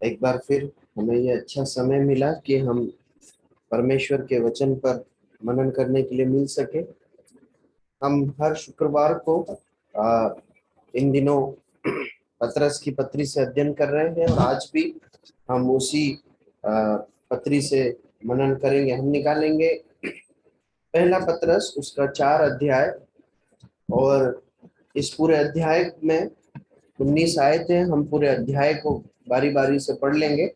एक बार फिर हमें ये अच्छा समय मिला कि हम परमेश्वर के वचन पर मनन करने के लिए मिल सके। हम हर शुक्रवार को इन दिनों पतरस की पत्री से अध्ययन कर रहे हैं और आज भी हम उसी पत्री से मनन करेंगे। हम निकालेंगे पहला पतरस उसका 4 अध्याय, और इस पूरे अध्याय में 19 आयतें। हम पूरे अध्याय को बारी बारी से पढ़ लेंगे,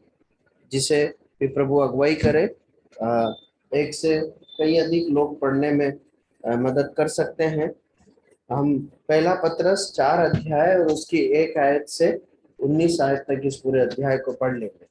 जिसे भी प्रभु अगुवाई करे। एक से कई अधिक लोग पढ़ने में मदद कर सकते हैं। हम पहला पतरस 4 अध्याय और उसकी 1 आयत से 19 आयत तक इस पूरे अध्याय को पढ़ लेंगे।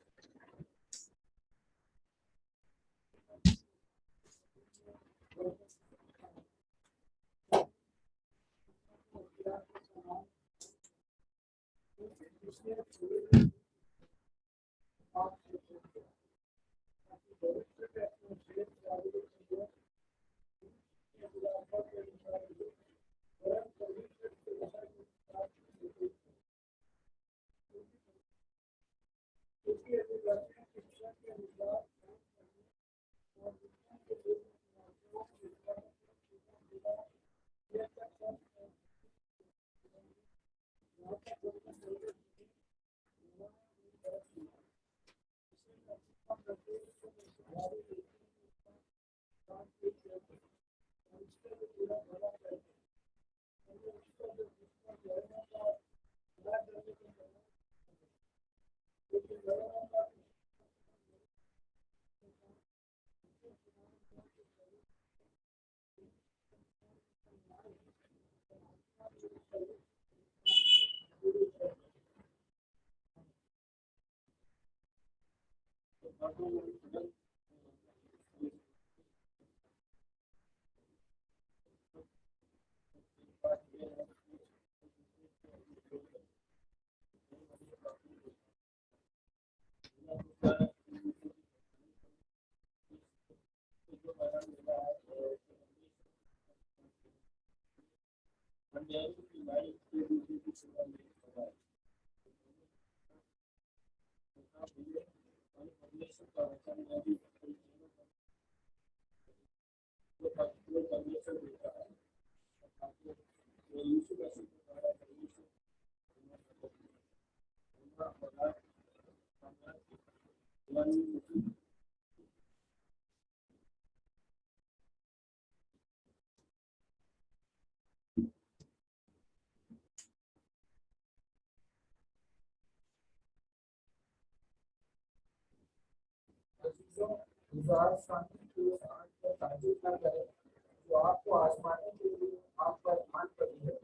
जो आपको आजमाने के लिए आप पर मान पड़ी है।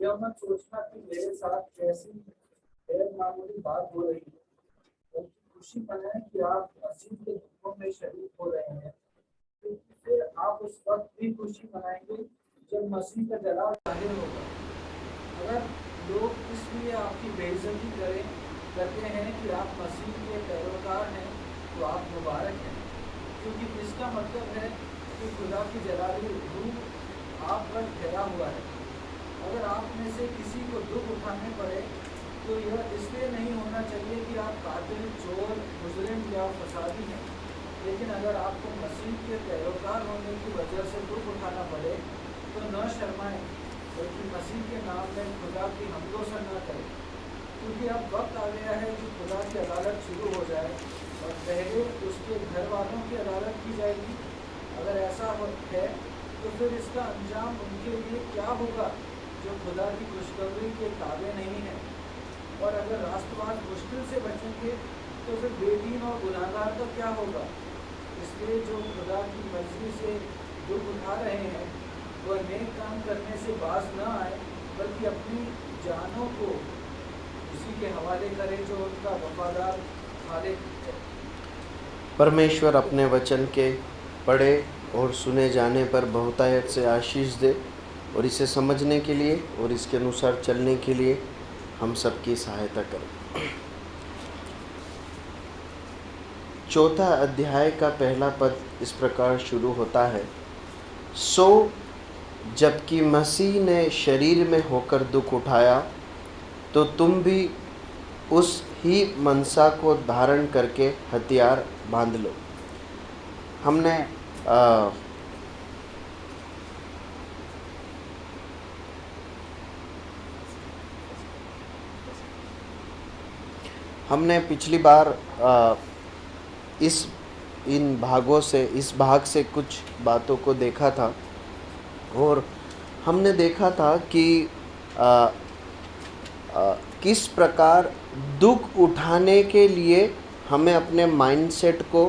यह मत सोचना कि मेरे साथ कैसी गैर मामूली बात हो रही है, बल्कि खुशी मनाएं कि आप मसीह के दुखों में शरीक हो रहे हैं, क्योंकि फिर आप उस वक्त भी खुशी मनाएंगे जब मसीह का जलाल जाहिर होगा। अगर लोग इसलिए आपकी बेइज्जती करते हैं कि आप मसीह के पैरोकार हैं, तो आप मुबारक हैं, क्योंकि इसका मतलब है कि खुदा की जलाली रूह आप पर ठहरा हुआ है। अगर आप में से किसी को दुख उठाने पड़े तो यह इसलिए नहीं होना चाहिए कि आप कातिल, चोर, मुजरिम या फसादी हैं, लेकिन अगर आपको मसीह के पैरोकार होने की वजह से दुख उठाना पड़े तो न शर्माएं, बल्कि मसीह के नाम में खुदा की हमदोसा न करें, क्योंकि अब वक्त आ गया है कि खुदा की अदालत शुरू हो जाए और पहले उसके घर वालों की अदालत की जाएगी। अगर ऐसा है तो फिर इसका अंजाम उनके लिए क्या होगा जो खुदा की खुशखबरी के ताबे नहीं है। और अगर राष्ट्रवाद मुश्किल से बचेंगे तो फिर बेदीन और गुनाहगार का क्या होगा। इसलिए जो खुदा की मर्जी से दुख उठा रहे हैं वह नेक काम करने से बाज न आए, बल्कि अपनी जानों को उसी के हवाले करें जो उनका वफादार खालिक है। परमेश्वर अपने वचन के पढ़े और सुने जाने पर बहुतायत से आशीष दे, और इसे समझने के लिए और इसके अनुसार चलने के लिए हम सबकी सहायता करें। चौथा अध्याय का पहला पद इस प्रकार शुरू होता है। सो जबकि मसीह ने शरीर में होकर दुख उठाया, तो तुम भी उस ही मनसा को धारण करके हथियार बांध लो। हमने पिछली बार इस भाग से कुछ बातों को देखा था और हमने देखा था कि किस प्रकार दुख उठाने के लिए हमें अपने माइंडसेट को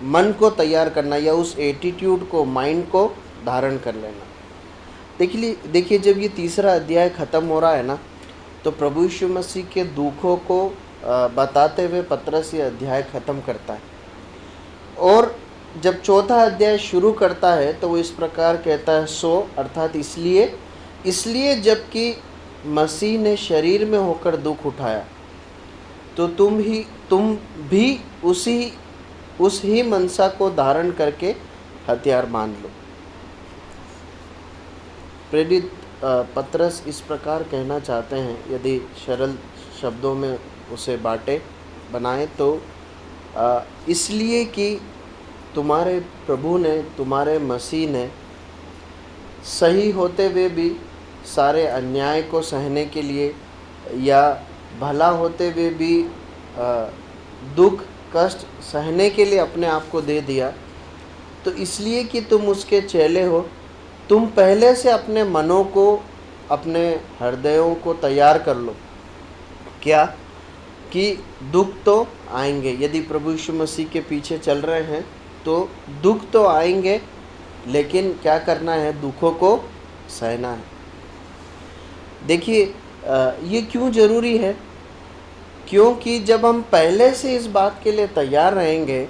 मन को तैयार करना या उस एटीट्यूड को, माइंड को धारण कर लेना। देखिए जब ये तीसरा अध्याय ख़त्म हो रहा है ना, तो प्रभु यीशु मसीह के दुखों को बताते हुए पतरस ये अध्याय ख़त्म करता है। और जब चौथा अध्याय शुरू करता है तो वो इस प्रकार कहता है, सो अर्थात इसलिए जबकि मसीह ने शरीर में होकर दुख उठाया, तो तुम भी उस ही मनसा को धारण करके हथियार बांध लो। प्रेरित पतरस इस प्रकार कहना चाहते हैं, यदि सरल शब्दों में उसे बनाएं तो इसलिए कि तुम्हारे प्रभु ने, तुम्हारे मसीह ने सही होते हुए भी सारे अन्याय को सहने के लिए या भला होते हुए भी दुख कष्ट सहने के लिए अपने आप को दे दिया। तो इसलिए कि तुम उसके चेले हो, तुम पहले से अपने मनों को, अपने हृदयों को तैयार कर लो। क्या कि दुख तो आएंगे। यदि प्रभु यीशु मसीह के पीछे चल रहे हैं तो दुख तो आएंगे, लेकिन क्या करना है? दुखों को सहना है। देखिए ये क्यों ज़रूरी है? क्योंकि जब हम पहले से इस बात के लिए तैयार रहेंगे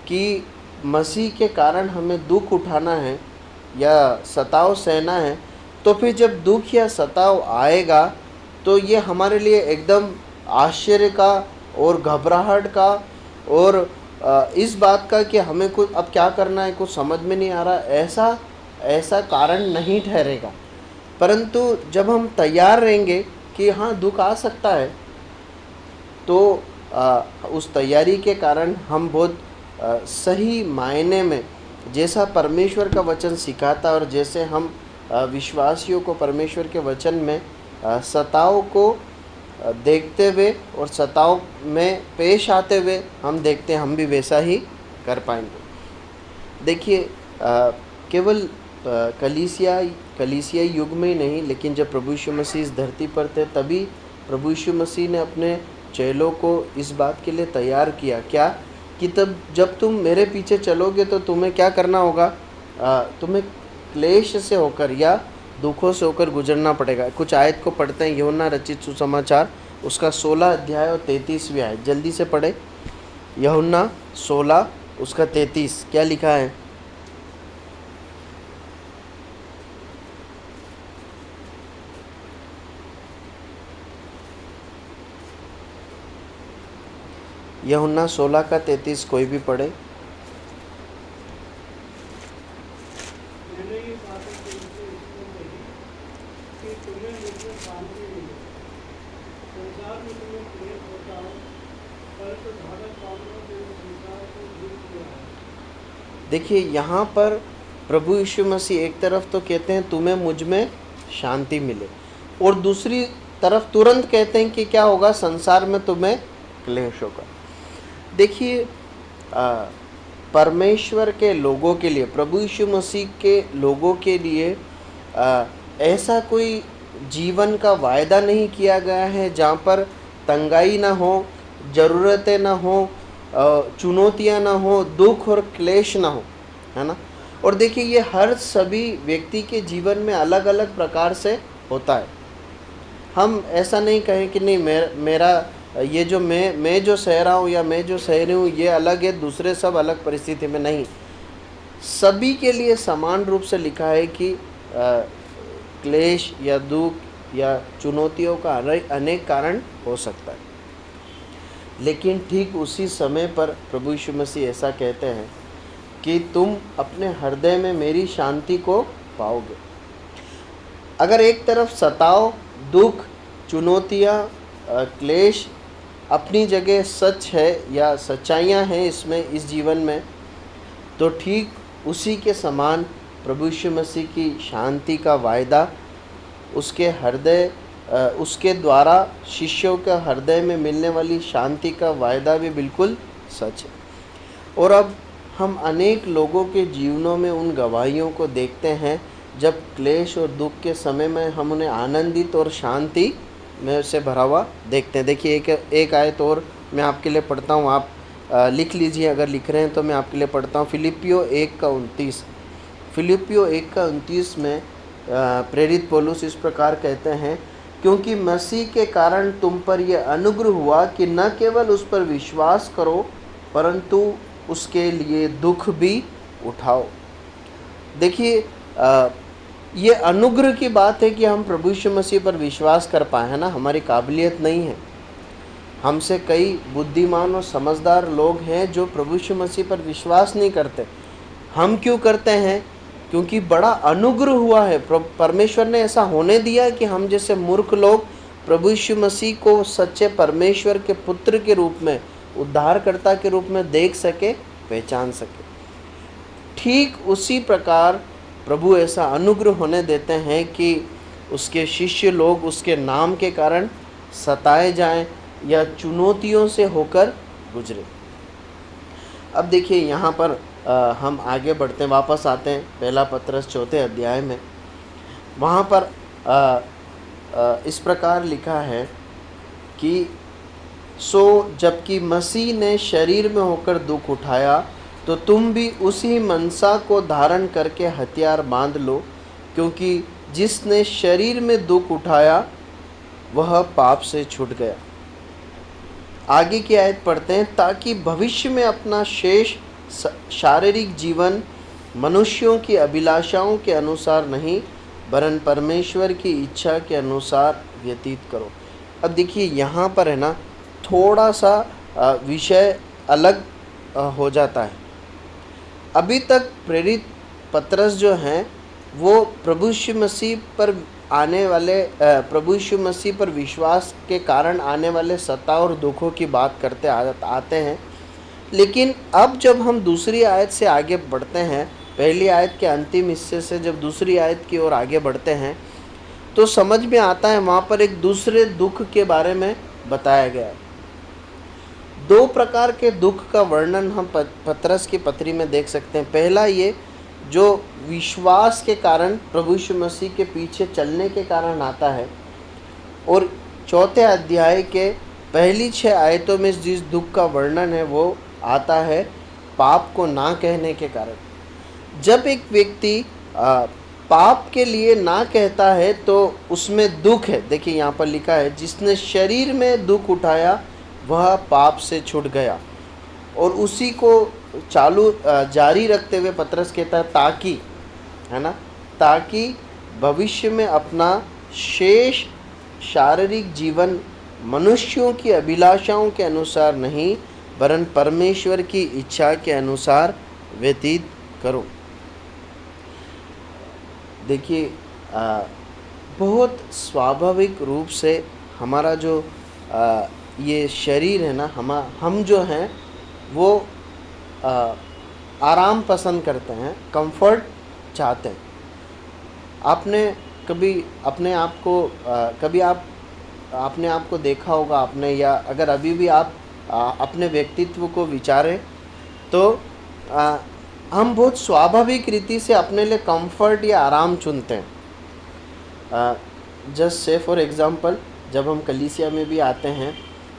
कि मसीह के कारण हमें दुख उठाना है या सताव सहना है, तो फिर जब दुख या सताव आएगा तो ये हमारे लिए एकदम आश्चर्य का और घबराहट का और इस बात का कि हमें कुछ अब क्या करना है, कुछ समझ में नहीं आ रहा, ऐसा कारण नहीं ठहरेगा। परंतु जब हम तैयार रहेंगे कि हाँ दुख आ सकता है, तो उस तैयारी के कारण हम बहुत सही मायने में, जैसा परमेश्वर का वचन सिखाता और जैसे हम विश्वासियों को परमेश्वर के वचन में सताव को देखते हुए और सताव में पेश आते हुए हम देखते हैं, हम भी वैसा ही कर पाएंगे। देखिए केवल कलीसिया युग में ही नहीं, लेकिन जब प्रभु यीशु मसीह इस धरती पर थे तभी प्रभु यीशु मसीह ने अपने चेलों को इस बात के लिए तैयार किया। क्या कि तब जब तुम मेरे पीछे चलोगे तो तुम्हें क्या करना होगा? तुम्हें क्लेश से होकर या दुखों से होकर गुजरना पड़ेगा। कुछ आयत को पढ़ते हैं, यूहन्ना रचित सुसमाचार उसका 16 अध्याय और 33वीं आयत, जल्दी से पढ़े। यूहन्ना 16 उसका 33 क्या लिखा है? यूहन्ना 16 का 33 कोई भी पढ़े। देखिए यहाँ पर प्रभु यीशु मसीह एक तरफ तो कहते हैं तुम्हें मुझ में शांति मिले, और दूसरी तरफ तुरंत कहते हैं कि क्या होगा? संसार में तुम्हें क्लेश होगा। देखिए परमेश्वर के लोगों के लिए, प्रभु यीशु मसीह के लोगों के लिए ऐसा कोई जीवन का वायदा नहीं किया गया है जहाँ पर तंगाई ना हो, ज़रूरतें ना हो, चुनौतियाँ ना हो, दुख और क्लेश ना हो, है ना। और देखिए ये हर सभी व्यक्ति के जीवन में अलग अलग प्रकार से होता है। हम ऐसा नहीं कहें कि नहीं मेरा ये जो मैं जो सह रहा हूँ या मैं जो सह रही हूँ ये अलग है, दूसरे सब अलग परिस्थिति में नहीं। सभी के लिए समान रूप से लिखा है कि क्लेश या दुख या चुनौतियों का अनेक कारण हो सकता है, लेकिन ठीक उसी समय पर प्रभु यीशु मसीह ऐसा कहते हैं कि तुम अपने हृदय में मेरी शांति को पाओगे। अगर एक तरफ सताव, दुख, चुनौतियाँ, क्लेश अपनी जगह सच है या सच्चाइयाँ हैं इसमें, इस जीवन में, तो ठीक उसी के समान प्रभु यीशु मसीह की शांति का वायदा उसके हृदय उसके द्वारा शिष्यों के हृदय में मिलने वाली शांति का वायदा भी बिल्कुल सच है। और अब हम अनेक लोगों के जीवनों में उन गवाहियों को देखते हैं जब क्लेश और दुख के समय में हम उन्हें आनंदित और शांति में से भरा हुआ देखते हैं। देखिए एक आयत और मैं आपके लिए पढ़ता हूँ, आप लिख लीजिए, अगर लिख रहे हैं तो मैं आपके लिए पढ़ता हूँ। फिलिपियो 1:29। फिलिपियो 1:29 में प्रेरित पौलुस इस प्रकार कहते हैं, क्योंकि मसीह के कारण तुम पर यह अनुग्रह हुआ कि न केवल उस पर विश्वास करो परंतु उसके लिए दुख भी उठाओ। देखिए ये अनुग्रह की बात है कि हम प्रभु यीशु मसीह पर विश्वास कर पाए, है ना, हमारी काबिलियत नहीं है। हमसे कई बुद्धिमान और समझदार लोग हैं जो प्रभु यीशु मसीह पर विश्वास नहीं करते। हम क्यों करते हैं? क्योंकि बड़ा अनुग्रह हुआ है, परमेश्वर ने ऐसा होने दिया कि हम जैसे मूर्ख लोग प्रभु यीशु मसीह को सच्चे परमेश्वर के पुत्र के रूप में, उद्धारकर्ता के रूप में देख सके, पहचान सके। ठीक उसी प्रकार प्रभु ऐसा अनुग्रह होने देते हैं कि उसके शिष्य लोग उसके नाम के कारण सताए जाएं या चुनौतियों से होकर गुजरे। अब देखिए यहाँ पर हम आगे बढ़ते हैं, वापस आते हैं पहला पत्रस 4 अध्याय में। वहाँ पर इस प्रकार लिखा है कि सो जबकि मसीह ने शरीर में होकर दुख उठाया तो तुम भी उसी मनसा को धारण करके हथियार बांध लो, क्योंकि जिसने शरीर में दुख उठाया वह पाप से छूट गया। आगे की आयत पढ़ते हैं, ताकि भविष्य में अपना शेष शारीरिक जीवन मनुष्यों की अभिलाषाओं के अनुसार नहीं वरन परमेश्वर की इच्छा के अनुसार व्यतीत करो। अब देखिए यहाँ पर है ना, थोड़ा सा विषय अलग हो जाता है। अभी तक प्रेरित पत्रस जो हैं वो प्रभु यीशु मसीह पर आने वाले प्रभु यीशु मसीह पर विश्वास के कारण आने वाले सत्ता और दुखों की बात करते आते हैं। लेकिन अब जब हम दूसरी आयत से आगे बढ़ते हैं, पहली आयत के अंतिम हिस्से से जब दूसरी आयत की ओर आगे बढ़ते हैं तो समझ में आता है वहाँ पर एक दूसरे दुख के बारे में बताया गया है। 2 प्रकार के दुख का वर्णन हम पत्रस की पत्री में देख सकते हैं। पहला ये जो विश्वास के कारण प्रभु यीशु मसीह के पीछे चलने के कारण आता है, और 4 अध्याय के पहली 6 आयतों में जिस दुख का वर्णन है वो आता है पाप को ना कहने के कारण। जब एक व्यक्ति पाप के लिए ना कहता है तो उसमें दुख है। देखिए यहाँ पर लिखा है, जिसने शरीर में दुख उठाया वह पाप से छूट गया। और उसी को जारी रखते हुए पत्रस कहता है ताकि, है ना, ताकि भविष्य में अपना शेष शारीरिक जीवन मनुष्यों की अभिलाषाओं के अनुसार नहीं वरन परमेश्वर की इच्छा के अनुसार व्यतीत करो। देखिए बहुत स्वाभाविक रूप से हमारा जो ये शरीर है ना, हम जो हैं वो आराम पसंद करते हैं, कंफर्ट चाहते हैं। आपने कभी अपने आप को अपने आप को देखा होगा आपने, या अगर अभी भी आप अपने व्यक्तित्व को विचारें तो हम बहुत स्वाभाविक रीति से अपने लिए कंफर्ट या आराम चुनते हैं। जस्ट से फॉर एग्ज़ाम्पल, जब हम कलीसिया में भी आते हैं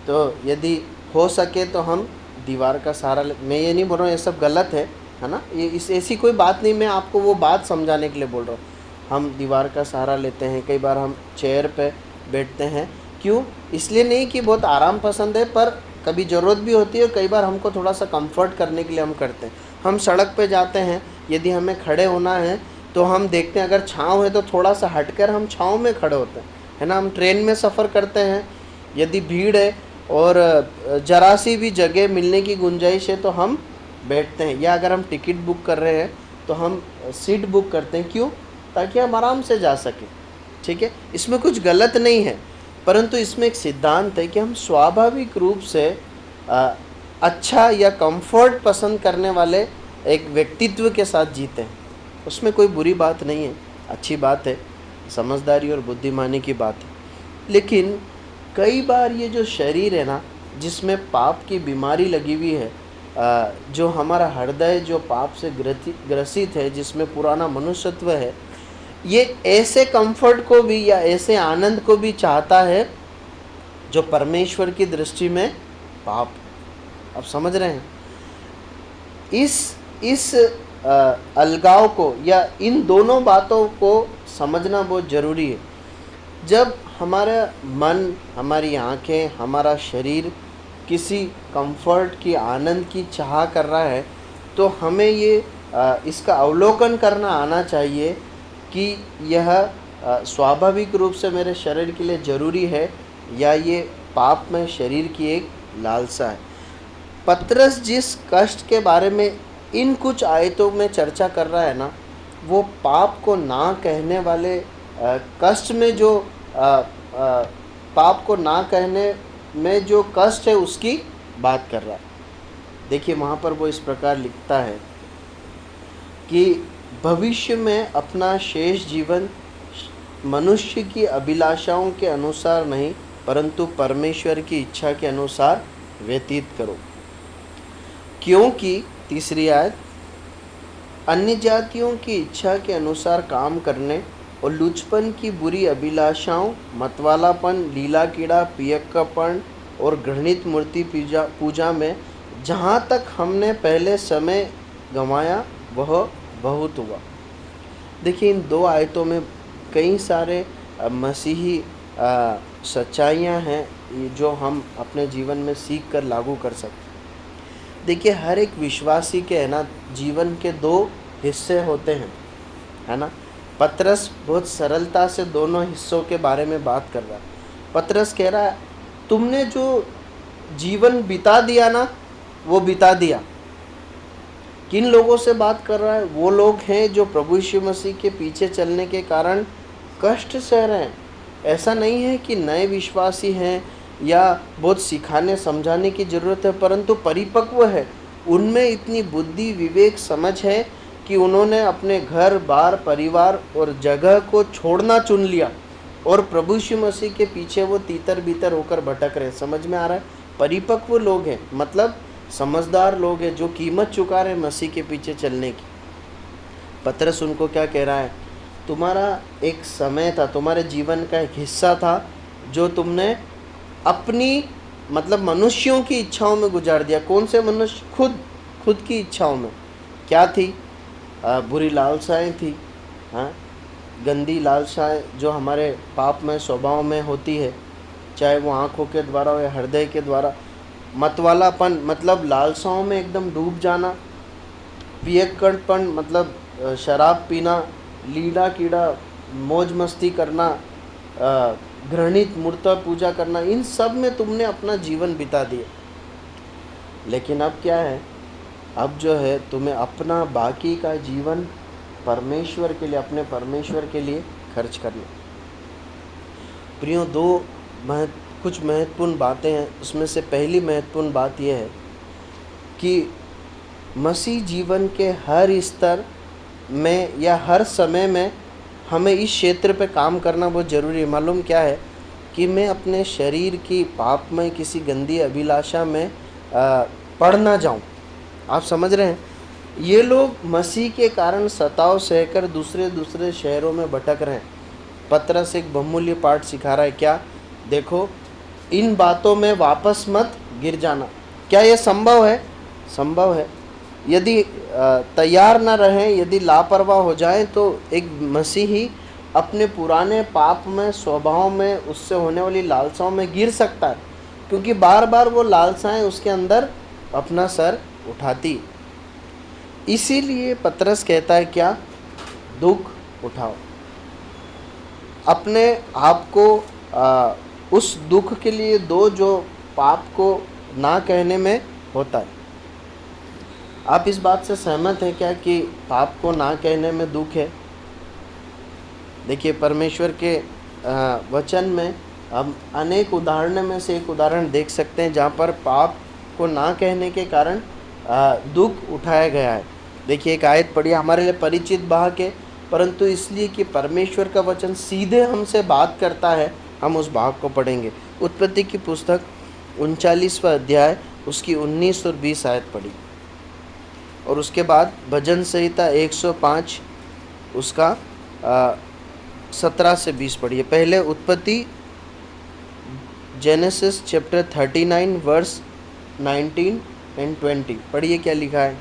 तो यदि हो सके तो हम दीवार का सहारा मैं ये नहीं बोल रहा हूँ ये सब गलत है ना, ये ऐसी कोई बात नहीं, मैं आपको वो बात समझाने के लिए बोल रहा हूँ। हम दीवार का सहारा लेते हैं, कई बार हम चेयर पे बैठते हैं। क्यों? इसलिए नहीं कि बहुत आराम पसंद है, पर कभी ज़रूरत भी होती है और कई बार हमको थोड़ा सा कंफर्ट करने के लिए हम करते हैं। हम सड़क पे जाते हैं, यदि हमें खड़े होना है तो हम देखते हैं अगर छाँव है तो थोड़ा सा हटकर हम छाँव में खड़े होते हैं, है ना। हम ट्रेन में सफ़र करते हैं, यदि भीड़ है और ज़रा सी भी जगह मिलने की गुंजाइश है तो हम बैठते हैं, या अगर हम टिकट बुक कर रहे हैं तो हम सीट बुक करते हैं। क्यों? ताकि हम आराम से जा सकें। ठीक है, इसमें कुछ गलत नहीं है। परंतु इसमें एक सिद्धांत है कि हम स्वाभाविक रूप से अच्छा या कंफर्ट पसंद करने वाले एक व्यक्तित्व के साथ जीते हैं। उसमें कोई बुरी बात नहीं है, अच्छी बात है, समझदारी और बुद्धिमानी की बात है। लेकिन कई बार ये जो शरीर है ना, जिसमें पाप की बीमारी लगी हुई है, जो हमारा हृदय जो पाप से ग्रसित है, जिसमें पुराना मनुष्यत्व है, ये ऐसे कंफर्ट को भी या ऐसे आनंद को भी चाहता है जो परमेश्वर की दृष्टि में पाप। आप समझ रहे हैं? इस अलगाव को या इन दोनों बातों को समझना बहुत ज़रूरी है। जब हमारा मन, हमारी आंखें, हमारा शरीर किसी कंफर्ट की, आनंद की चाह कर रहा है, तो हमें ये इसका अवलोकन करना आना चाहिए कि यह स्वाभाविक रूप से मेरे शरीर के लिए ज़रूरी है या ये पाप में शरीर की एक लालसा है। पतरस जिस कष्ट के बारे में इन कुछ आयतों में चर्चा कर रहा है ना, वो पाप को ना कहने वाले कष्ट में जो पाप को ना कहने में जो कष्ट है उसकी बात कर रहा है। देखिए वहाँ पर वो इस प्रकार लिखता है कि भविष्य में अपना शेष जीवन मनुष्य की अभिलाषाओं के अनुसार नहीं, परंतु परमेश्वर की इच्छा के अनुसार व्यतीत करो, क्योंकि तीसरी आयत, अन्य जातियों की इच्छा के अनुसार काम करने और लुचपन की बुरी अभिलाषाओं, मतवालापन, लीला कीड़ा, पियक्कापन और घृणित मूर्ति पूजा में जहाँ तक हमने पहले समय गंवाया वह बहुत हुआ। देखिए इन दो आयतों में कई सारे मसीही सच्चाइयाँ हैं जो हम अपने जीवन में सीख कर लागू कर सकते हैं। देखिए हर एक विश्वासी के है ना जीवन के दो हिस्से होते हैं, है ना। पतरस बहुत सरलता से दोनों हिस्सों के बारे में बात कर रहा है। पतरस कह रहा है तुमने जो जीवन बिता दिया ना, वो बिता दिया। किन लोगों से बात कर रहा है? वो लोग हैं जो प्रभु यीशु मसीह के पीछे चलने के कारण कष्ट सह रहे हैं। ऐसा नहीं है कि नए विश्वासी हैं या बहुत सिखाने समझाने की ज़रूरत है, परंतु परिपक्व है, उनमें इतनी बुद्धि, विवेक, समझ है कि उन्होंने अपने घर बार, परिवार और जगह को छोड़ना चुन लिया और प्रभु यीशु मसीह के पीछे वो तीतर बीतर होकर भटक रहे। समझ में आ रहा है? परिपक्व लोग हैं, मतलब समझदार लोग हैं जो कीमत चुका रहे मसीह के पीछे चलने की। पतरस उनको क्या कह रहा है? तुम्हारा एक समय था, तुम्हारे जीवन का एक हिस्सा था जो तुमने अपनी मतलब मनुष्यों की इच्छाओं में गुजार दिया। कौन से मनुष्य? खुद की इच्छाओं में। क्या थी? बुरी लालसाएं थी, हाँ, गंदी लालसाएं जो हमारे पाप में स्वभाव में होती है, चाहे वो आँखों के द्वारा हो या हृदय के द्वारा। मतवालापन मतलब लालसाओं में एकदम डूब जाना, पियक्कड़पन मतलब शराब पीना, लीला कीड़ा, मौज मस्ती करना, घृणित मूर्ति पूजा करना, इन सब में तुमने अपना जीवन बिता दिया। लेकिन अब क्या है? अब जो है तुम्हें अपना बाकी का जीवन परमेश्वर के लिए, अपने परमेश्वर के लिए खर्च करना। प्रियो, कुछ महत्वपूर्ण बातें हैं। उसमें से पहली महत्वपूर्ण बात यह है कि मसीह जीवन के हर स्तर में या हर समय में हमें इस क्षेत्र पे काम करना बहुत ज़रूरी है। मालूम क्या है? कि मैं अपने शरीर की पाप में किसी गंदी अभिलाषा में पड़ ना जाऊँ। आप समझ रहे हैं? ये लोग मसीह के कारण सताव सहकर दूसरे शहरों में भटक रहे हैं। पतरस एक बहुमूल्य पाठ सिखा रहा है। क्या? देखो, इन बातों में वापस मत गिर जाना। क्या ये संभव है? संभव है। यदि तैयार ना रहें, यदि लापरवाह हो जाएं, तो एक मसीही अपने पुराने पाप में, स्वभाव में, उससे होने वाली लालसाओं में गिर सकता है, क्योंकि बार बार वो लालसाएं उसके अंदर अपना सर उठाती। इसीलिए पतरस कहता है क्या? दुख उठाओ। अपने आप को उस दुख के लिए दो जो पाप को ना कहने में होता है। आप इस बात से सहमत हैं क्या कि पाप को ना कहने में दुख है? देखिए परमेश्वर के वचन में हम अनेक उदाहरणों में से एक उदाहरण देख सकते हैं जहाँ पर पाप को ना कहने के कारण दुख उठाया गया है। देखिए एक आयत पढ़िए, हमारे लिए परिचित भाग है, परंतु इसलिए कि परमेश्वर का वचन सीधे हमसे बात करता है, हम उस भाग को पढ़ेंगे। उत्पत्ति की पुस्तक 39वां अध्याय उसकी 19 और 20 आयत पढ़ी, और उसके बाद भजन संहिता 105 उसका 17 से 20 पढ़िए। पहले उत्पत्ति जेनेसिस चैप्टर 39 वर्स 19 एंड 20 पढ़िए, क्या लिखा है।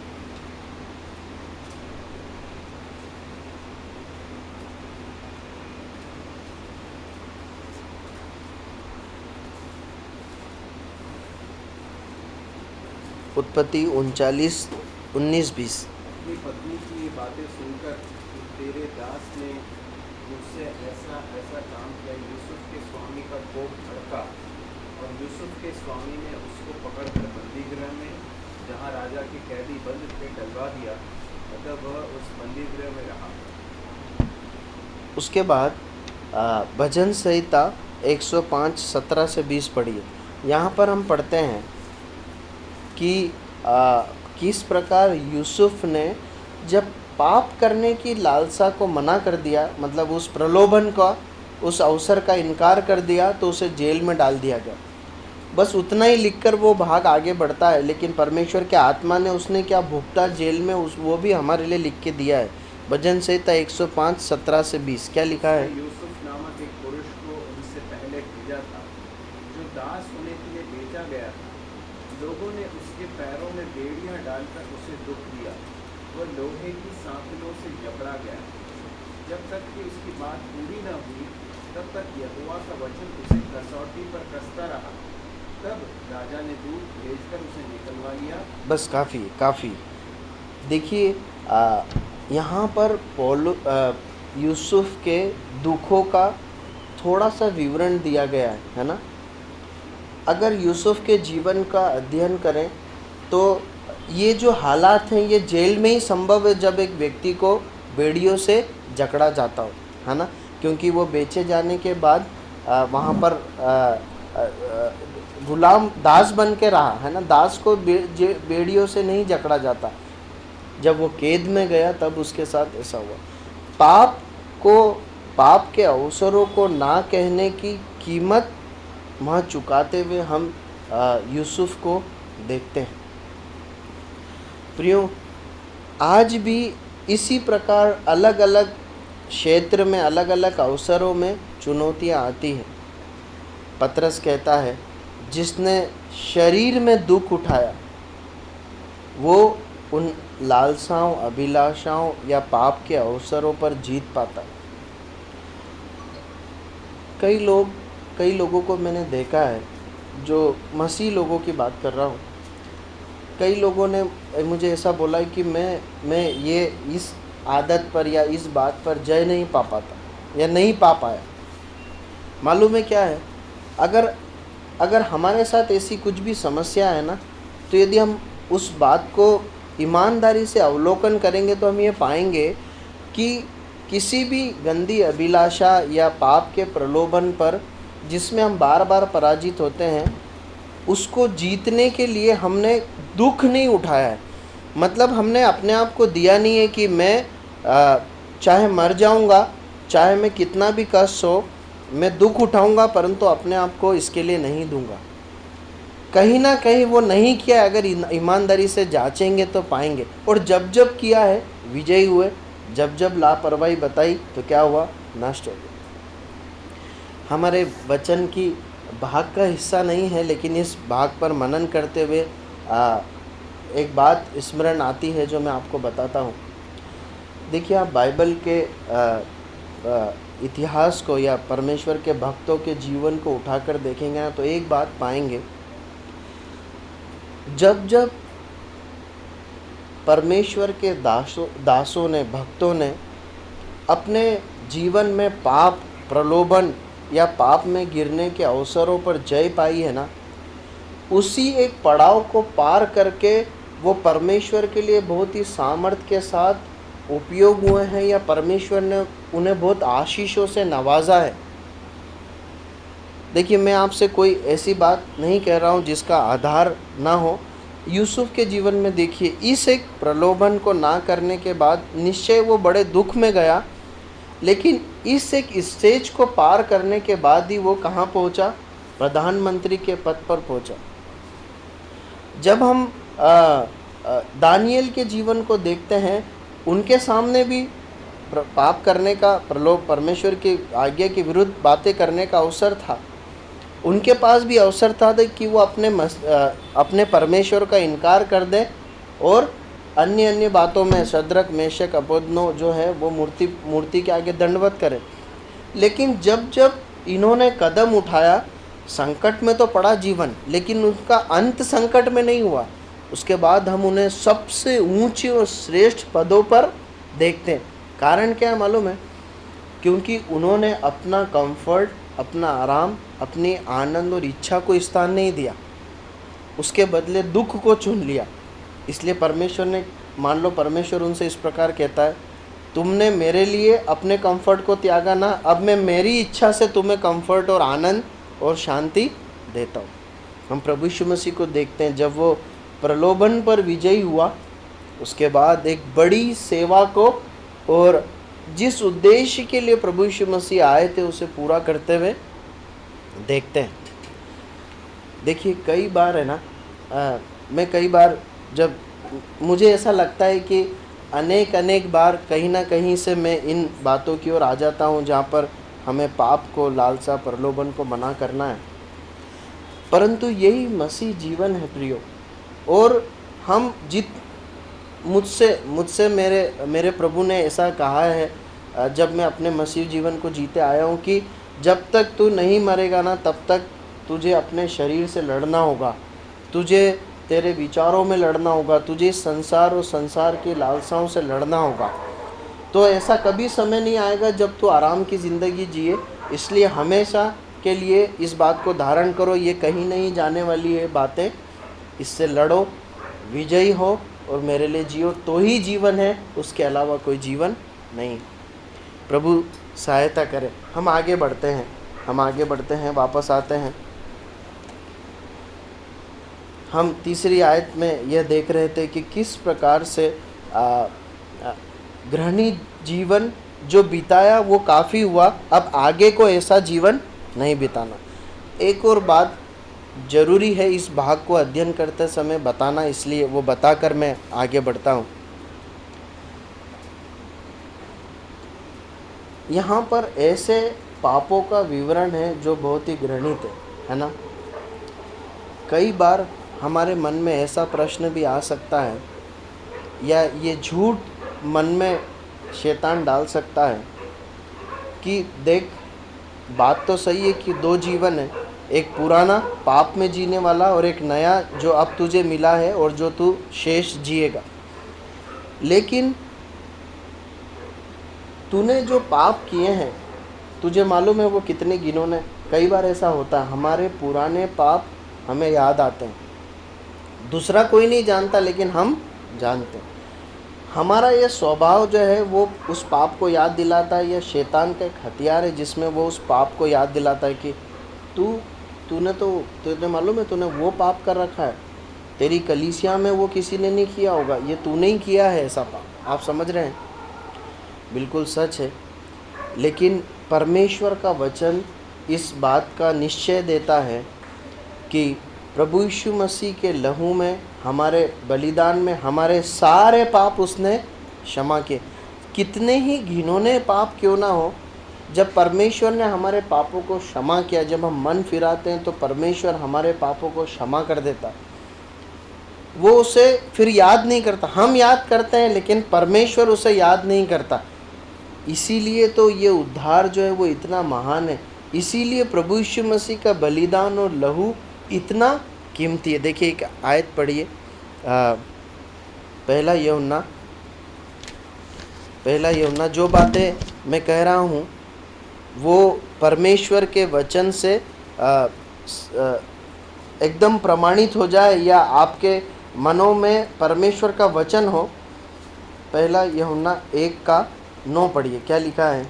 उत्पत्ति 39 19 20। अपनी पत्नी की ये बातें सुनकर तेरे दास ने मुझसे ऐसा ऐसा काम किया। यूसुफ के स्वामी का कोप भड़का और यूसुफ के स्वामी ने उसको पकड़कर बंदीगृह में, जहाँ राजा के कैदी बंद थे, डलवा दिया। अतः वह उस बंदीगृह में रहा। उसके बाद भजन संहिता 105 17 से 20 पढ़िए। यहाँ पर हम पढ़ते हैं कि किस प्रकार यूसुफ ने जब पाप करने की लालसा को मना कर दिया, मतलब उस प्रलोभन का, उस अवसर का इनकार कर दिया, तो उसे जेल में डाल दिया गया। बस उतना ही लिखकर वो भाग आगे बढ़ता है, लेकिन परमेश्वर के आत्मा ने उसने क्या भुगता जेल में, वो भी हमारे लिए लिख के दिया है। भजन संहिता 105 17 से 20 क्या लिखा है। यूसुफ नामक एक पुरुष को उनसे पहले भेजा था, जो दास होने के लिए भेजा गया था। लोगों ने उसके पैरों में बेड़ियां डालकर उसे दुख दिया। वह लोहे की सांकलों से जकड़ा गया। जब तक कि उसकी बात पूरी न हुई, तब तक यहोवा का वचन उसे कसौटी पर कसता रहा। तब राजा ने दूत भेजकर उसे निकलवा लिया। बस काफ़ी। देखिए यहाँ पर यूसुफ के दुखों का थोड़ा सा विवरण दिया गया है ना। अगर यूसुफ के जीवन का अध्ययन करें तो ये जो हालात हैं ये जेल में ही संभव है, जब एक व्यक्ति को बेड़ियों से जकड़ा जाता हो, है ना। क्योंकि वो बेचे जाने के बाद वहाँ पर गुलाम दास बन के रहा, है ना। दास को बेड़ियों से नहीं जकड़ा जाता। जब वो कैद में गया तब उसके साथ ऐसा हुआ। पाप के अवसरों को ना कहने की कीमत वहाँ चुकाते हुए हम यूसुफ को देखते हैं। प्रियो, आज भी इसी प्रकार अलग अलग क्षेत्र में, अलग अलग अवसरों में चुनौतियाँ आती हैं। पतरस कहता है, जिसने शरीर में दुख उठाया वो उन लालसाओं, अभिलाषाओं या पाप के अवसरों पर जीत पाता है। कई लोगों को मैंने देखा है, जो मसीह लोगों की बात कर रहा हूँ, कई लोगों ने मुझे ऐसा बोला है कि मैं ये इस आदत पर या इस बात पर जय नहीं पा पाता या नहीं पा पाया। मालूम है क्या है, अगर हमारे साथ ऐसी कुछ भी समस्या है ना, तो यदि हम उस बात को ईमानदारी से अवलोकन करेंगे तो हम ये पाएंगे कि किसी भी गंदी अभिलाषा या पाप के प्रलोभन पर जिसमें हम बार बार पराजित होते हैं, उसको जीतने के लिए हमने दुख नहीं उठाया है। मतलब हमने अपने आप को दिया नहीं है कि मैं चाहे मर जाऊंगा, चाहे मैं कितना भी कष्ट हो, मैं दुख उठाऊंगा, परंतु अपने आप को इसके लिए नहीं दूंगा। कहीं ना कहीं वो नहीं किया। अगर ईमानदारी से जांचेंगे तो पाएंगे। और जब जब किया है विजयी हुए, जब जब लापरवाही बताई तो क्या हुआ, नष्ट हो गया। हमारे वचन की भाग का हिस्सा नहीं है, लेकिन इस भाग पर मनन करते हुए एक बात स्मरण आती है जो मैं आपको बताता हूँ। देखिए, आप बाइबल के इतिहास को या परमेश्वर के भक्तों के जीवन को उठाकर देखेंगे ना, तो एक बात पाएंगे, जब जब परमेश्वर के दासों ने, भक्तों ने अपने जीवन में पाप, प्रलोभन या पाप में गिरने के अवसरों पर जय पाई है ना, उसी एक पड़ाव को पार करके वो परमेश्वर के लिए बहुत ही सामर्थ्य के साथ उपयोग हुए हैं, या परमेश्वर ने उन्हें बहुत आशीषों से नवाजा है। देखिए, मैं आपसे कोई ऐसी बात नहीं कह रहा हूँ जिसका आधार ना हो। यूसुफ के जीवन में देखिए, इस एक प्रलोभन को ना करने के बाद निश्चय वो बड़े दुख में गया, लेकिन इस एक स्टेज को पार करने के बाद ही वो कहाँ पहुँचा? प्रधानमंत्री के पद पर पहुँचा। जब हम दानियल के जीवन को देखते हैं, उनके सामने भी पाप करने का, परमेश्वर की आज्ञा के विरुद्ध बातें करने का अवसर था। उनके पास भी अवसर था कि वो अपने परमेश्वर का इनकार कर दे और अन्य अन्य बातों में शद्रक, मेशक, अबेदनो जो है वो मूर्ति के आगे दंडवत करें। लेकिन जब जब इन्होंने कदम उठाया, संकट में तो पड़ा जीवन, लेकिन उनका अंत संकट में नहीं हुआ। उसके बाद हम उन्हें सबसे ऊंचे और श्रेष्ठ पदों पर देखते हैं। कारण क्या है मालूम है? क्योंकि उन्होंने अपना कंफर्ट, अपना आराम, अपनी आनंद और इच्छा को स्थान नहीं दिया, उसके बदले दुख को चुन लिया। इसलिए परमेश्वर ने, मान लो परमेश्वर उनसे इस प्रकार कहता है, तुमने मेरे लिए अपने कंफर्ट को त्यागा ना, अब मैं मेरी इच्छा से तुम्हें कंफर्ट और आनंद और शांति देता हूँ। हम प्रभु यीशु मसीह को देखते हैं, जब वो प्रलोभन पर विजयी हुआ, उसके बाद एक बड़ी सेवा को और जिस उद्देश्य के लिए प्रभु यीशु मसीह आए थे उसे पूरा करते हुए देखते हैं। देखिए, कई बार है ना, मैं कई बार जब मुझे ऐसा लगता है कि अनेक बार कहीं ना कहीं से मैं इन बातों की ओर आ जाता हूँ जहाँ पर हमें पाप को, लालसा, प्रलोभन को मना करना है, परंतु यही मसीह जीवन है प्रियो। और हम मुझसे मेरे प्रभु ने ऐसा कहा है, जब मैं अपने मसीह जीवन को जीते आया हूँ, कि जब तक तू नहीं मरेगा ना, तब तक तुझे अपने शरीर से लड़ना होगा, तुझे तेरे विचारों में लड़ना होगा, तुझे संसार और संसार की लालसाओं से लड़ना होगा। तो ऐसा कभी समय नहीं आएगा जब तू आराम की ज़िंदगी जिए। इसलिए हमेशा के लिए इस बात को धारण करो, ये कहीं नहीं जाने वाली है बातें, इससे लड़ो, विजयी हो और मेरे लिए जियो, तो ही जीवन है, उसके अलावा कोई जीवन नहीं। प्रभु सहायता करे। हम आगे बढ़ते हैं, वापस आते हैं। हम तीसरी आयत में यह देख रहे थे कि किस प्रकार से गृहिणी जीवन जो बिताया वो काफ़ी हुआ, अब आगे को ऐसा जीवन नहीं बिताना। एक और बात जरूरी है इस भाग को अध्ययन करते समय बताना, इसलिए वो बताकर मैं आगे बढ़ता हूँ। यहाँ पर ऐसे पापों का विवरण है जो बहुत ही घृणित है ना। कई बार हमारे मन में ऐसा प्रश्न भी आ सकता है, या ये झूठ मन में शैतान डाल सकता है कि देख, बात तो सही है कि दो जीवन है, एक पुराना पाप में जीने वाला और एक नया जो अब तुझे मिला है और जो तू शेष जिएगा। लेकिन तूने जो पाप किए हैं, तुझे मालूम है वो कितने गिनोने। कई बार ऐसा होता है, हमारे पुराने पाप हमें याद आते हैं, दूसरा कोई नहीं जानता लेकिन हम जानते हैं। हमारा ये स्वभाव जो है वो उस पाप को याद दिलाता है, या शैतान का एक हथियार है जिसमें वो उस पाप को याद दिलाता है कि तुझे मालूम है तूने वो पाप कर रखा है, तेरी कलीसिया में वो किसी ने नहीं किया होगा, ये तूने ही किया है ऐसा पाप। आप समझ रहे हैं? बिल्कुल सच है। लेकिन परमेश्वर का वचन इस बात का निश्चय देता है कि प्रभु यीशु मसीह के लहू में, हमारे बलिदान में हमारे सारे पाप उसने क्षमा किए। कितने ही घिनौने पाप क्यों ना हो, जब परमेश्वर ने हमारे पापों को क्षमा किया, जब हम मन फिराते हैं तो परमेश्वर हमारे पापों को क्षमा कर देता। वो उसे फिर याद नहीं करता, हम याद करते हैं लेकिन परमेश्वर उसे याद नहीं करता। इसीलिए तो ये उद्धार जो है वो इतना महान है, इसीलिए प्रभु यीशु मसीह का बलिदान और लहू इतना कीमती है। देखिए एक आयत पढ़िए, पहला यूहन्ना। जो बातें मैं कह रहा हूँ वो परमेश्वर के वचन से एकदम प्रमाणित हो जाए, या आपके मनों में परमेश्वर का वचन हो। पहला यूहन्ना 1:9 पढ़िए, क्या लिखा है?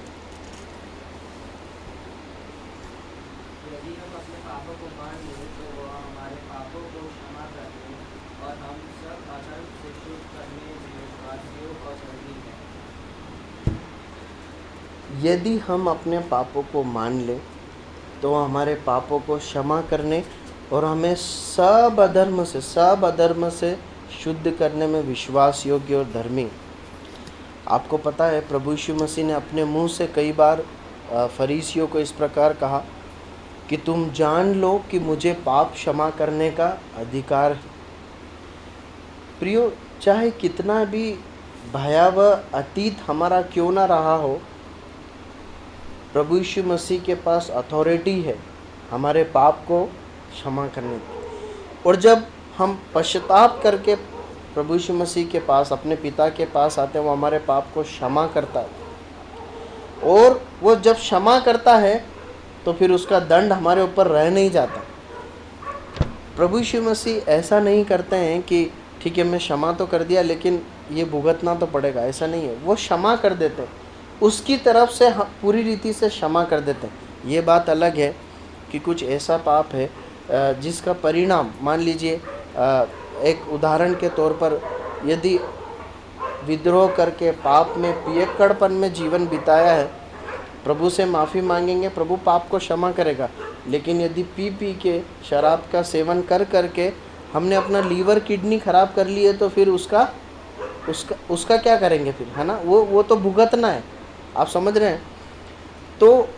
यदि हम और हम सब अधर्म से शुद्ध करने में विश्वासियों और धर्मी हैं। यदि हम अपने पापों को मान लें तो हमारे पापों को क्षमा करने और हमें सब अधर्म से शुद्ध करने में विश्वास योग्य और धर्मी। आपको पता है प्रभु यीशु मसीह ने अपने मुंह से कई बार फरीसियों को इस प्रकार कहा कि तुम जान लो कि मुझे पाप क्षमा करने का अधिकार है। प्रियो, चाहे कितना भी भयावह अतीत हमारा क्यों ना रहा हो, प्रभु यीशु मसीह के पास अथॉरिटी है हमारे पाप को क्षमा करने की। और जब हम पश्चाताप करके प्रभु यीशु मसीह के पास, अपने पिता के पास आते हैं, वो हमारे पाप को क्षमा करता है। और वो जब क्षमा करता है तो फिर उसका दंड हमारे ऊपर रह नहीं जाता। प्रभु यीशु मसीह ऐसा नहीं करते हैं कि ठीक है मैं क्षमा तो कर दिया लेकिन ये भुगतना तो पड़ेगा, ऐसा नहीं है। वो क्षमा कर देते हैं, उसकी तरफ से पूरी रीति से क्षमा कर देते हैं। ये बात अलग है कि कुछ ऐसा पाप है जिसका परिणाम, मान लीजिए एक उदाहरण के तौर पर, यदि विद्रोह करके पाप में पियक्कड़पन में जीवन बिताया है, प्रभु से माफ़ी मांगेंगे, प्रभु पाप को क्षमा करेगा। लेकिन यदि पी के शराब का सेवन कर करके हमने अपना लीवर किडनी खराब कर ली है तो फिर उसका क्या करेंगे फिर, है ना? वो तो भुगतना है। आप समझ रहे हैं? तो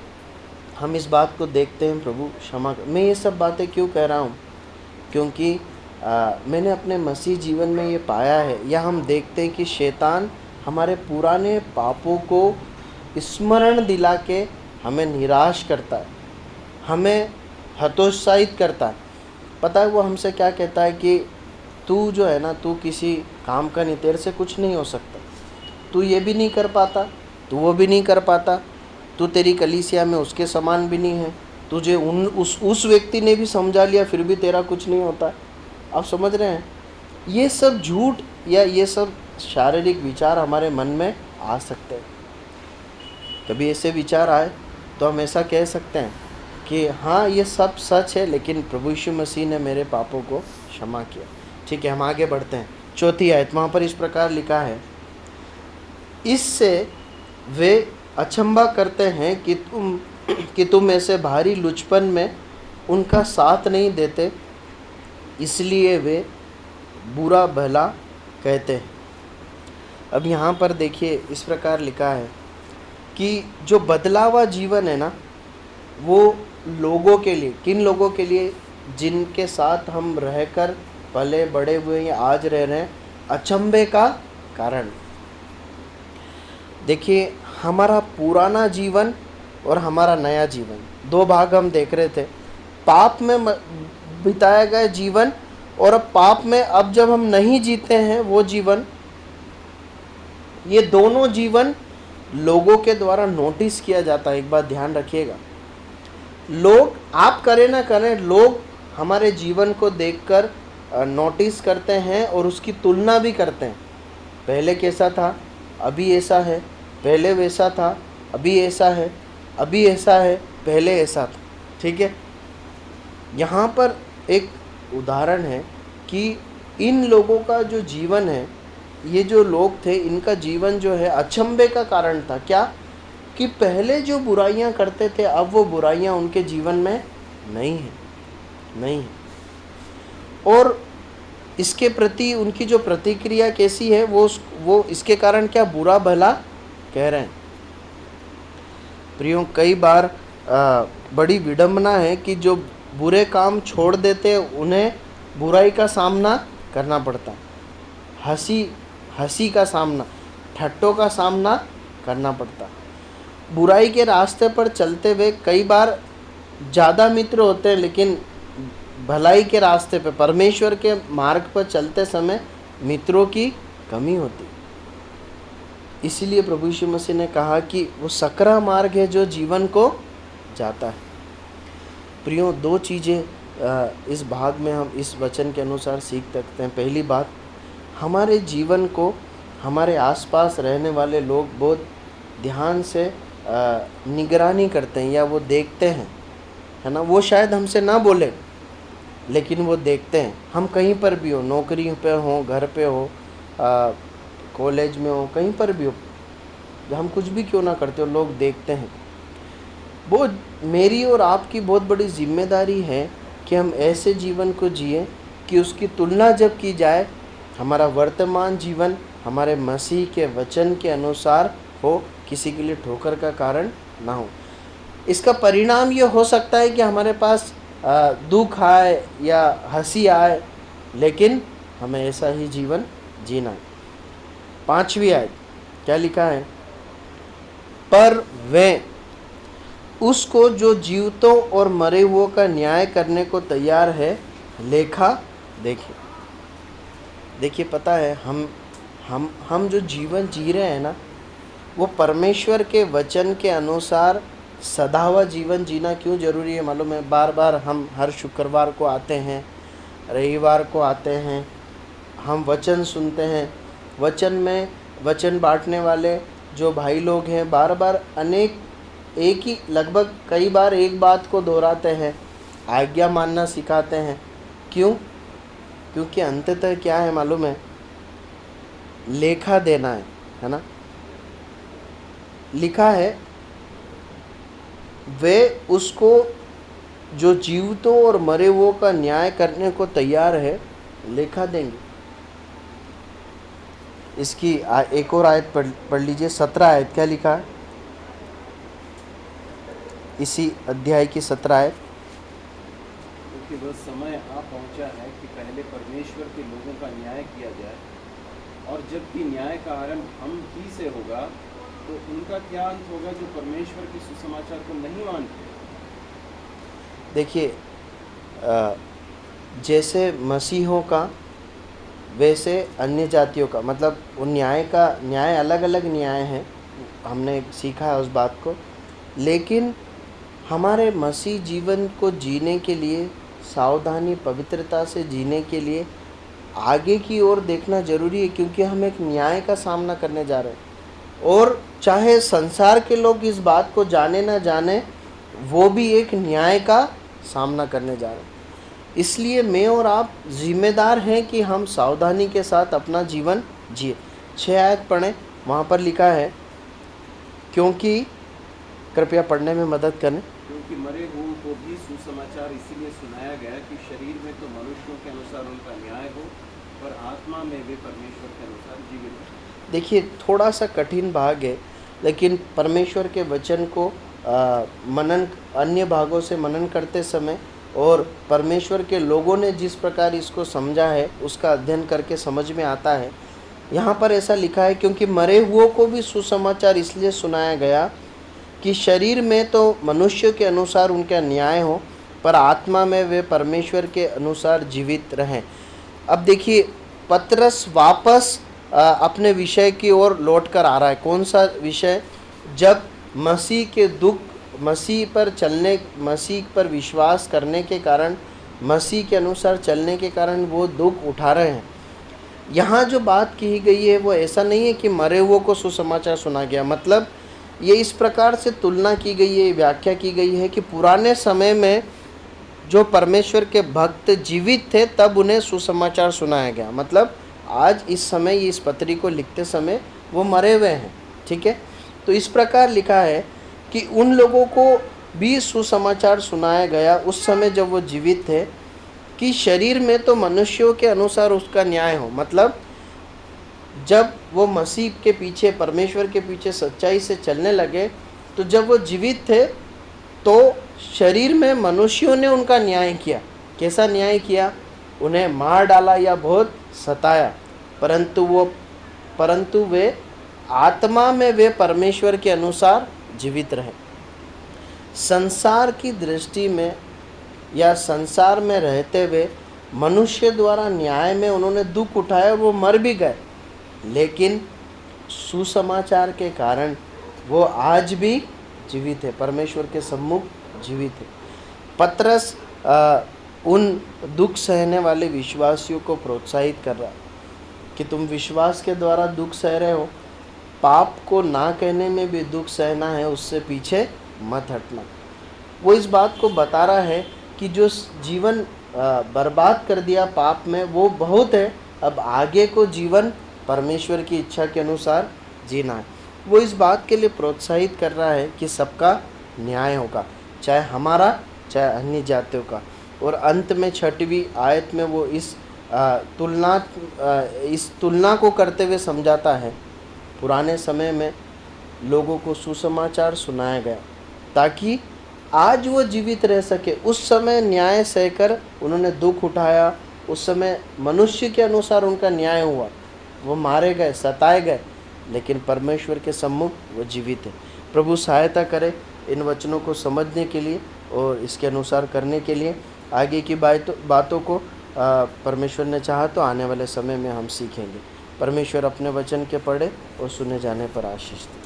हम इस बात को देखते हैं, प्रभु क्षमा कर। मैं ये सब बातें क्यों कह रहा हूँ? क्योंकि मैंने अपने मसीह जीवन में ये पाया है, या हम देखते हैं कि शैतान हमारे पुराने पापों को स्मरण दिला के हमें निराश करता है, हमें हतोत्साहित करता है। पता है वो हमसे क्या कहता है कि तू जो है ना, तू किसी काम का नहीं, तेरे से कुछ नहीं हो सकता, तू ये भी नहीं कर पाता, तू वो भी नहीं कर पाता, तू तेरी कलीसिया में उसके समान भी नहीं है, तुझे उस व्यक्ति ने भी समझा लिया फिर भी तेरा कुछ नहीं होता। आप समझ रहे हैं? ये सब झूठ या ये सब शारीरिक विचार हमारे मन में आ सकते हैं। कभी ऐसे विचार आए तो हम ऐसा कह सकते हैं कि हाँ ये सब सच है, लेकिन प्रभु यीशु मसीह ने मेरे पापों को क्षमा किया। ठीक है, हम आगे बढ़ते हैं। 4 आयत, वहाँ पर इस प्रकार लिखा है, इससे वे अचंभा करते हैं कि तुम ऐसे भारी लुचपन में उनका साथ नहीं देते, इसलिए वे बुरा भला कहते हैं। अब यहाँ पर देखिए इस प्रकार लिखा है कि जो बदला हुआ जीवन है ना, वो लोगों के लिए, किन लोगों के लिए? जिनके साथ हम रहकर पले बड़े हुए या आज रह रहे हैं, अचंभे का कारण। देखिए हमारा पुराना जीवन और हमारा नया जीवन, 2 भाग हम देख रहे थे। पाप में बिताया गया जीवन और अब पाप में अब जब हम नहीं जीते हैं वो जीवन, ये दोनों जीवन लोगों के द्वारा नोटिस किया जाता है। एक बात ध्यान रखिएगा, लोग, आप करें ना करें, लोग हमारे जीवन को देखकर नोटिस करते हैं और उसकी तुलना भी करते हैं। पहले कैसा था, अभी ऐसा है, पहले वैसा था, अभी ऐसा है, अभी ऐसा है, पहले ऐसा था। ठीक है, यहाँ पर एक उदाहरण है कि इन लोगों का जो जीवन है, ये जो लोग थे, इनका जीवन जो है अचंभे का कारण था। क्या? कि पहले जो बुराइयां करते थे अब वो बुराइयां उनके जीवन में नहीं है। और इसके प्रति उनकी जो प्रतिक्रिया कैसी है, वो इसके कारण क्या बुरा भला कह रहे हैं। प्रियो, कई बार बड़ी विडंबना है कि जो बुरे काम छोड़ देते हैं उन्हें बुराई का सामना करना पड़ता है, हंसी का सामना, ठट्टों का सामना करना पड़ता। बुराई के रास्ते पर चलते हुए कई बार ज़्यादा मित्र होते हैं, लेकिन भलाई के रास्ते पर, परमेश्वर के मार्ग पर चलते समय मित्रों की कमी होती। इसीलिए प्रभु यीशु मसीह ने कहा कि वो सकरा मार्ग है जो जीवन को जाता है। प्रियो, 2 चीज़ें इस भाग में हम इस वचन के अनुसार सीख सकते हैं। पहली बात, हमारे जीवन को हमारे आसपास रहने वाले लोग बहुत ध्यान से निगरानी करते हैं या वो देखते हैं, है ना। वो शायद हमसे ना बोले लेकिन वो देखते हैं। हम कहीं पर भी हो, नौकरी पे हो, घर पे हो, कॉलेज में हो, कहीं पर भी हो, हम कुछ भी क्यों ना करते हो, लोग देखते हैं। वो मेरी और आपकी बहुत बड़ी जिम्मेदारी है कि हम ऐसे जीवन को जिए कि उसकी तुलना जब की जाए, हमारा वर्तमान जीवन हमारे मसीह के वचन के अनुसार हो, किसी के लिए ठोकर का कारण ना हो। इसका परिणाम ये हो सकता है कि हमारे पास दुख आए या हंसी आए, लेकिन हमें ऐसा ही जीवन जीना है। 5वीं आयत क्या लिखा है? पर वे उसको जो जीवतों और मरे हुओं का न्याय करने को तैयार है लेखा देखे। देखिए, पता है हम जो जीवन जी रहे हैं ना, वो परमेश्वर के वचन के अनुसार सदा हुआ जीवन जीना क्यों जरूरी है मालूम है? बार बार हम हर शुक्रवार को आते हैं, रविवार को आते हैं, हम वचन सुनते हैं। वचन में वचन बांटने वाले जो भाई लोग हैं बार बार एक ही लगभग कई बार एक बात को दोहराते हैं, आज्ञा मानना सिखाते हैं। क्यों? क्योंकि अंततः क्या है मालूम है? लेखा देना है ना। लिखा है, वे उसको जो जीवतों और मरे हुओं का न्याय करने को तैयार है लेखा देंगे। इसकी एक और आयत पढ़ लीजिए, 17 आयत क्या लिखा है? इसी अध्याय की 17 आयत। क्योंकि वह समय आ पहुंचा है कि पहले परमेश्वर के लोगों का न्याय किया जाए, और जबकि न्याय का आरंभ हम ही से होगा, तो उनका क्या अंत होगा जो परमेश्वर के सुसमाचार को नहीं मानते। देखिए, जैसे मसीहों का वैसे अन्य जातियों का, मतलब उन न्याय अलग अलग न्याय हैं, हमने सीखा है उस बात को। लेकिन हमारे मसीह जीवन को जीने के लिए, सावधानी पवित्रता से जीने के लिए आगे की ओर देखना जरूरी है, क्योंकि हम एक न्याय का सामना करने जा रहे हैं। और चाहे संसार के लोग इस बात को जाने ना जाने, वो भी एक न्याय का सामना करने जा रहे हैं। इसलिए मैं और आप जिम्मेदार हैं कि हम सावधानी के साथ अपना जीवन जिए। 6 आयत पढ़ें, वहाँ पर लिखा है, क्योंकि कृपया पढ़ने में मदद करें। क्योंकि मरे हुओं को भी सुसमाचार इसीलिए सुनाया गया कि शरीर में तो मनुष्यों के अनुसार उनका न्याय हो, पर आत्मा में वे परमेश्वर के अनुसार जीवित हो। देखिए, थोड़ा सा कठिन भाग है, लेकिन परमेश्वर के वचन को मनन, अन्य भागों से मनन करते समय और परमेश्वर के लोगों ने जिस प्रकार इसको समझा है उसका अध्ययन करके समझ में आता है। यहाँ पर ऐसा लिखा है, क्योंकि मरे हुओं को भी सुसमाचार इसलिए सुनाया गया कि शरीर में तो मनुष्य के अनुसार उनका न्याय हो, पर आत्मा में वे परमेश्वर के अनुसार जीवित रहें। अब देखिए, पतरस वापस अपने विषय की ओर लौट कर आ रहा है। कौन सा विषय? जब मसीह के दुख, मसीह पर विश्वास करने के कारण, मसीह के अनुसार चलने के कारण वो दुख उठा रहे हैं। यहाँ जो बात की गई है वो ऐसा नहीं है कि मरे हुओं को सुसमाचार सुना गया, मतलब ये इस प्रकार से तुलना की गई है, व्याख्या की गई है कि पुराने समय में जो परमेश्वर के भक्त जीवित थे तब उन्हें सुसमाचार सुनाया गया, मतलब आज इस समय, इस पत्री को लिखते समय वो मरे हुए हैं। ठीक है, तो इस प्रकार लिखा है कि उन लोगों को भी सुसमाचार सुनाया गया उस समय जब वो जीवित थे, कि शरीर में तो मनुष्यों के अनुसार उसका न्याय हो। मतलब जब वो मसीह के पीछे, परमेश्वर के पीछे सच्चाई से चलने लगे, तो जब वो जीवित थे तो शरीर में मनुष्यों ने उनका न्याय किया। कैसा न्याय किया? उन्हें मार डाला या बहुत सताया, परंतु वे आत्मा में वे परमेश्वर के अनुसार जीवित रहे। संसार की दृष्टि में या संसार में रहते हुए मनुष्य द्वारा न्याय में उन्होंने दुख उठाया, वो मर भी गए, लेकिन सुसमाचार के कारण वो आज भी जीवित है, परमेश्वर के सम्मुख जीवित है। पतरस उन दुख सहने वाले विश्वासियों को प्रोत्साहित कर रहा है कि तुम विश्वास के द्वारा दुख सह रहे हो, पाप को ना कहने में भी दुख सहना है, उससे पीछे मत हटना। वो इस बात को बता रहा है कि जो जीवन बर्बाद कर दिया पाप में, वो बहुत है। अब आगे को जीवन परमेश्वर की इच्छा के अनुसार जीना है। वो इस बात के लिए प्रोत्साहित कर रहा है कि सबका न्याय होगा, चाहे हमारा चाहे अन्य जातियों का। और अंत में 6वीं आयत में वो इस तुलना को करते हुए समझाता है। पुराने समय में लोगों को सुसमाचार सुनाया गया ताकि आज वो जीवित रह सके। उस समय न्याय सहकर उन्होंने दुख उठाया, उस समय मनुष्य के अनुसार उनका न्याय हुआ, वो मारे गए, सताए गए, लेकिन परमेश्वर के सम्मुख वो जीवित है। प्रभु सहायता करे इन वचनों को समझने के लिए और इसके अनुसार करने के लिए। आगे की बातों को परमेश्वर ने चाहा तो आने वाले समय में हम सीखेंगे। परमेश्वर अपने वचन के पढ़े और सुने जाने पर आशीष दे।